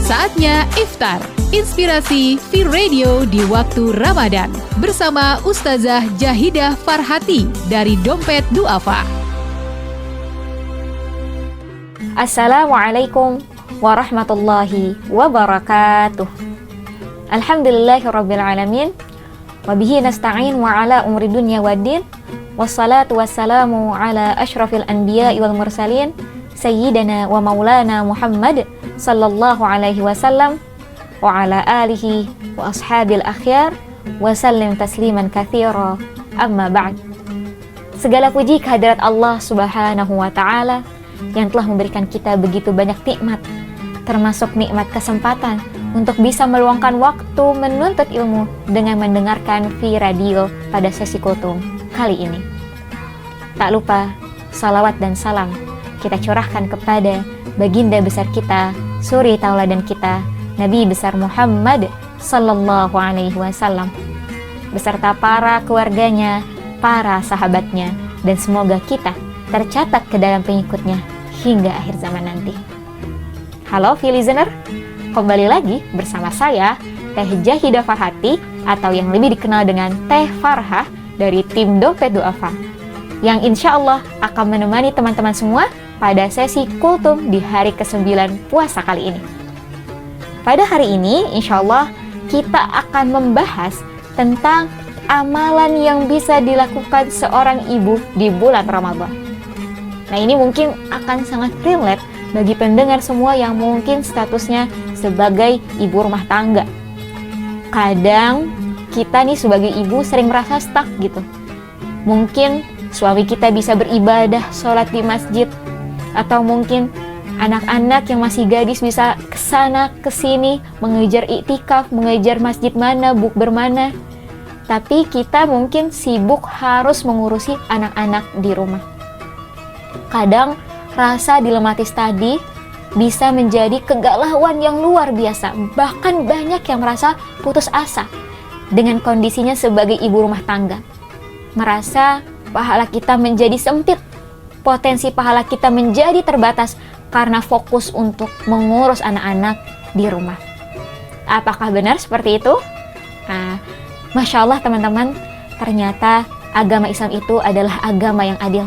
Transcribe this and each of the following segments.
Saatnya iftar. Inspirasi V-Radio di waktu Ramadan bersama Ustazah Jahidah Farhati dari Dompet Duafa. Assalamualaikum warahmatullahi wabarakatuh. Alhamdulillahirabbil alamin. Wa bihi nasta'in wa ala umri dunya waddin. Wassalatu wassalamu ala asyrafil anbiya'i wal mursalin sayyidina wa maulana Muhammad sallallahu alaihi wasallam wa ala alihi wa ashabil akhyar wa sallim tasliman katsira. Amma ba'd. Segala puji kehadirat Allah Subhanahu wa taala yang telah memberikan kita begitu banyak nikmat, termasuk nikmat kesempatan untuk bisa meluangkan waktu menuntut ilmu dengan mendengarkan V-Radio pada sesi kultum kali ini. Tak lupa, salawat dan salam kita curahkan kepada baginda besar kita, suri tauladan kita, Nabi besar Muhammad sallallahu alaihi wasallam, beserta para keluarganya, para sahabatnya, dan semoga kita tercatat ke dalam pengikutnya hingga akhir zaman nanti. Halo V-Listener, kembali lagi bersama saya, Teh Jahidah Farhati, atau yang lebih dikenal dengan Teh Farhah dari tim Dompet Duafa, yang insya Allah akan menemani teman-teman semua pada sesi kultum di hari ke-9 puasa kali ini. Pada hari ini, insya Allah kita akan membahas tentang amalan yang bisa dilakukan seorang ibu di bulan Ramadan. Nah, ini mungkin akan sangat relate bagi pendengar semua yang mungkin statusnya sebagai ibu rumah tangga. Kadang kita nih sebagai ibu sering merasa stuck gitu. Mungkin suami kita bisa beribadah, sholat di masjid, atau mungkin anak-anak yang masih gadis bisa kesana kesini mengejar iktikaf, mengejar masjid mana, bukber mana. Tapi kita mungkin sibuk harus mengurusi anak-anak di rumah. Kadang rasa dilematis tadi bisa menjadi kegalauan yang luar biasa. Bahkan banyak yang merasa putus asa dengan kondisinya sebagai ibu rumah tangga. Merasa pahala kita menjadi sempit, potensi pahala kita menjadi terbatas karena fokus untuk mengurus anak-anak di rumah. Apakah benar seperti itu? Nah, Masya Allah teman-teman, ternyata agama Islam itu adalah agama yang adil.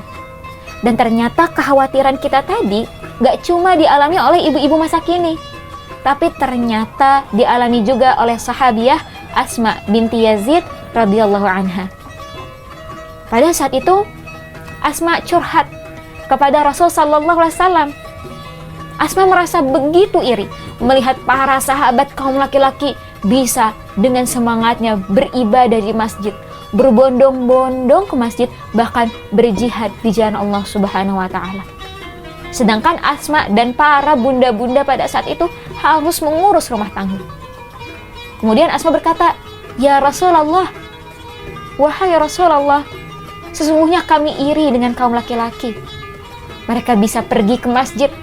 Dan ternyata kekhawatiran kita tadi gak cuma dialami oleh ibu-ibu masa kini, tapi ternyata dialami juga oleh sahabiah Asma binti Yazid radhiyallahu anha. Pada saat itu Asma curhat kepada Rasul sallallahu alaihi wasallam. Asma merasa begitu iri melihat para sahabat kaum laki-laki bisa dengan semangatnya beribadah di masjid, berbondong-bondong ke masjid, bahkan berjihad di jalan Allah Subhanahu wa taala. Sedangkan Asma dan para bunda-bunda pada saat itu harus mengurus rumah tangga. Kemudian Asma berkata, "Ya Rasulullah, wahai Rasulullah, sesungguhnya kami iri dengan kaum laki-laki. Mereka bisa pergi ke masjid,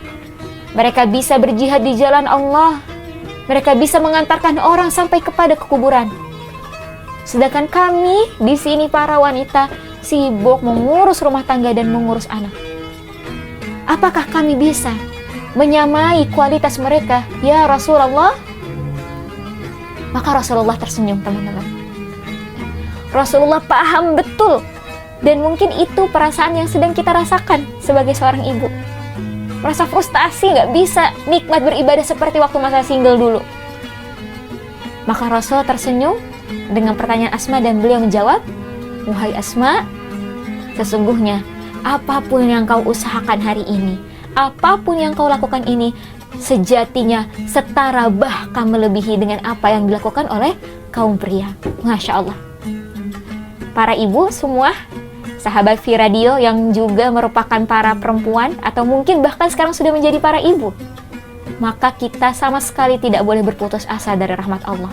mereka bisa berjihad di jalan Allah, mereka bisa mengantarkan orang sampai kepada kuburan. Sedangkan kami di sini para wanita sibuk mengurus rumah tangga dan mengurus anak. Apakah kami bisa menyamai kualitas mereka, ya Rasulullah?" Maka Rasulullah tersenyum, teman-teman. Rasulullah paham betul, dan mungkin itu perasaan yang sedang kita rasakan sebagai seorang ibu. Merasa frustasi gak bisa nikmat beribadah seperti waktu masa single dulu. Maka Rasul tersenyum dengan pertanyaan Asma dan beliau menjawab, "Wahai Asma, sesungguhnya apapun yang kau usahakan hari ini, apapun yang kau lakukan ini, sejatinya setara bahkan melebihi dengan apa yang dilakukan oleh kaum pria." Masya Allah. Para ibu semua, sahabat V-Radio yang juga merupakan para perempuan atau mungkin bahkan sekarang sudah menjadi para ibu, maka kita sama sekali tidak boleh berputus asa dari rahmat Allah.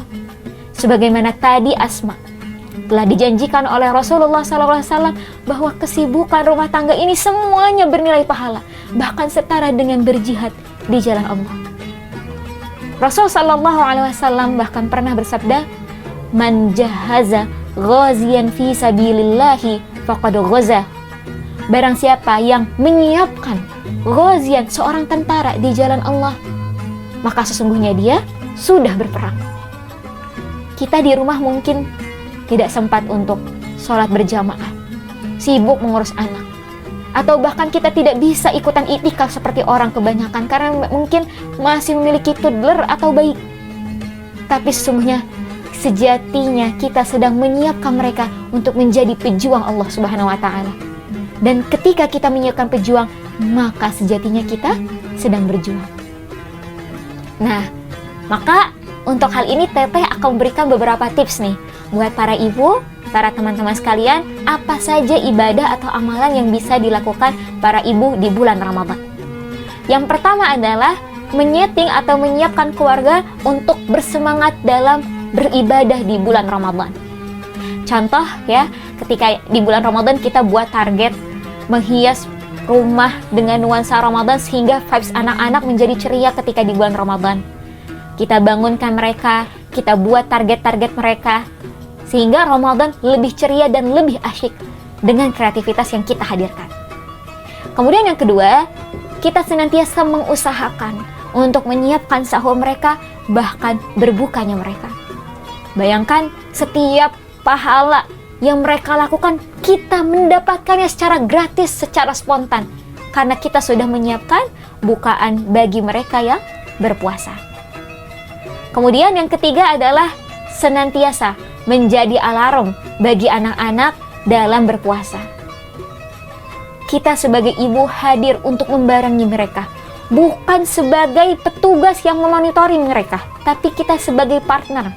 Sebagaimana tadi Asma telah dijanjikan oleh Rasulullah SAW bahwa kesibukan rumah tangga ini semuanya bernilai pahala, bahkan setara dengan berjihad di jalan Allah. Rasul SAW bahkan pernah bersabda, "Man jahaza ghaziyan fi sabilillahi faqad ghaza." Barang siapa yang menyiapkan ghazian, seorang tentara di jalan Allah, maka sesungguhnya dia sudah berperang. Kita di rumah mungkin tidak sempat untuk sholat berjamaah, sibuk mengurus anak, atau bahkan kita tidak bisa ikutan i'tikaf seperti orang kebanyakan karena mungkin masih memiliki toddler atau bayi. Tapi sesungguhnya sejatinya kita sedang menyiapkan mereka untuk menjadi pejuang Allah Subhanahu wa Ta'ala. Dan ketika kita menyiapkan pejuang, maka sejatinya kita sedang berjuang. Nah, maka untuk hal ini Teteh akan memberikan beberapa tips nih buat para ibu, para teman-teman sekalian, apa saja ibadah atau amalan yang bisa dilakukan para ibu di bulan Ramadan. Yang pertama adalah menyeting atau menyiapkan keluarga untuk bersemangat dalam beribadah di bulan Ramadan. Contoh ya, ketika di bulan Ramadan kita buat target menghias rumah dengan nuansa Ramadan sehingga vibes anak-anak menjadi ceria ketika di bulan Ramadan. Kita bangunkan mereka, kita buat target-target mereka sehingga Ramadan lebih ceria dan lebih asyik dengan kreativitas yang kita hadirkan. Kemudian yang kedua, kita senantiasa mengusahakan untuk menyiapkan sahur mereka, bahkan berbukanya mereka. Bayangkan setiap pahala yang mereka lakukan, kita mendapatkannya secara gratis, secara spontan. Karena kita sudah menyiapkan bukaan bagi mereka yang berpuasa. Kemudian yang ketiga adalah senantiasa menjadi alarm bagi anak-anak dalam berpuasa. Kita sebagai ibu hadir untuk membarengi mereka. Bukan sebagai petugas yang memonitori mereka, tapi kita sebagai partner.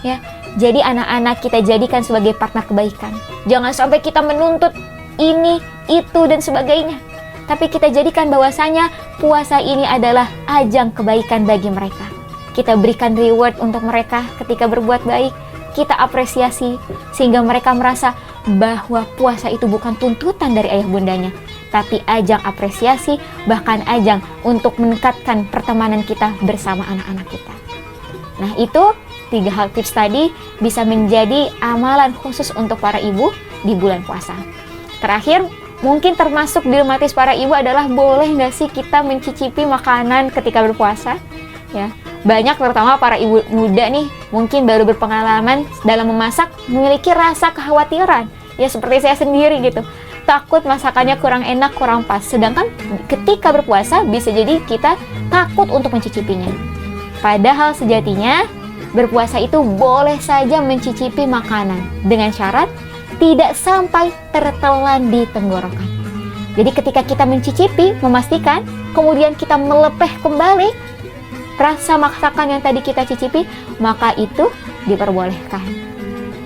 Ya, jadi anak-anak kita jadikan sebagai partner kebaikan. Jangan sampai kita menuntut ini, itu, dan sebagainya. Tapi kita jadikan bahwasanya puasa ini adalah ajang kebaikan bagi mereka. Kita berikan reward untuk mereka ketika berbuat baik. Kita apresiasi sehingga mereka merasa bahwa puasa itu bukan tuntutan dari ayah bundanya, tapi ajang apresiasi, bahkan ajang untuk meningkatkan pertemanan kita bersama anak-anak kita. Nah, itu 3 hal tips tadi bisa menjadi amalan khusus untuk para ibu di bulan puasa. Terakhir, mungkin termasuk dilematis para ibu adalah boleh nggak sih kita mencicipi makanan ketika berpuasa? Ya, banyak terutama para ibu muda nih mungkin baru berpengalaman dalam memasak memiliki rasa kekhawatiran. Ya seperti saya sendiri gitu. Takut masakannya kurang enak, kurang pas. Sedangkan ketika berpuasa bisa jadi kita takut untuk mencicipinya. Padahal sejatinya berpuasa itu boleh saja mencicipi makanan dengan syarat tidak sampai tertelan di tenggorokan. Jadi ketika kita mencicipi, memastikan, kemudian kita melepeh kembali rasa masakan yang tadi kita cicipi, maka itu diperbolehkan.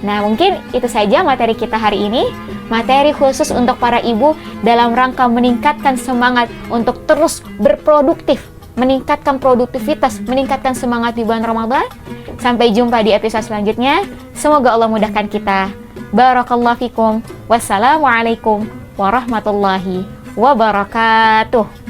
Nah, mungkin itu saja materi kita hari ini. Materi khusus untuk para ibu dalam rangka meningkatkan semangat untuk terus berproduktif, meningkatkan produktivitas, meningkatkan semangat di bulan Ramadan. Sampai jumpa di episode selanjutnya. Semoga Allah mudahkan kita. Barakallahu fikum. Wassalamualaikum warahmatullahi wabarakatuh.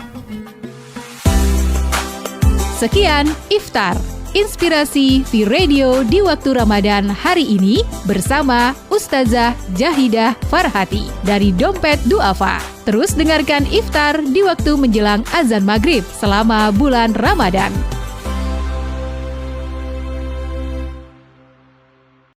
Sekian Iftar, inspirasi V-Radio di waktu Ramadan hari ini bersama Ustazah Jahidah Farhati dari Dompet Duafa. Terus dengarkan Iftar di waktu menjelang azan maghrib selama bulan Ramadan.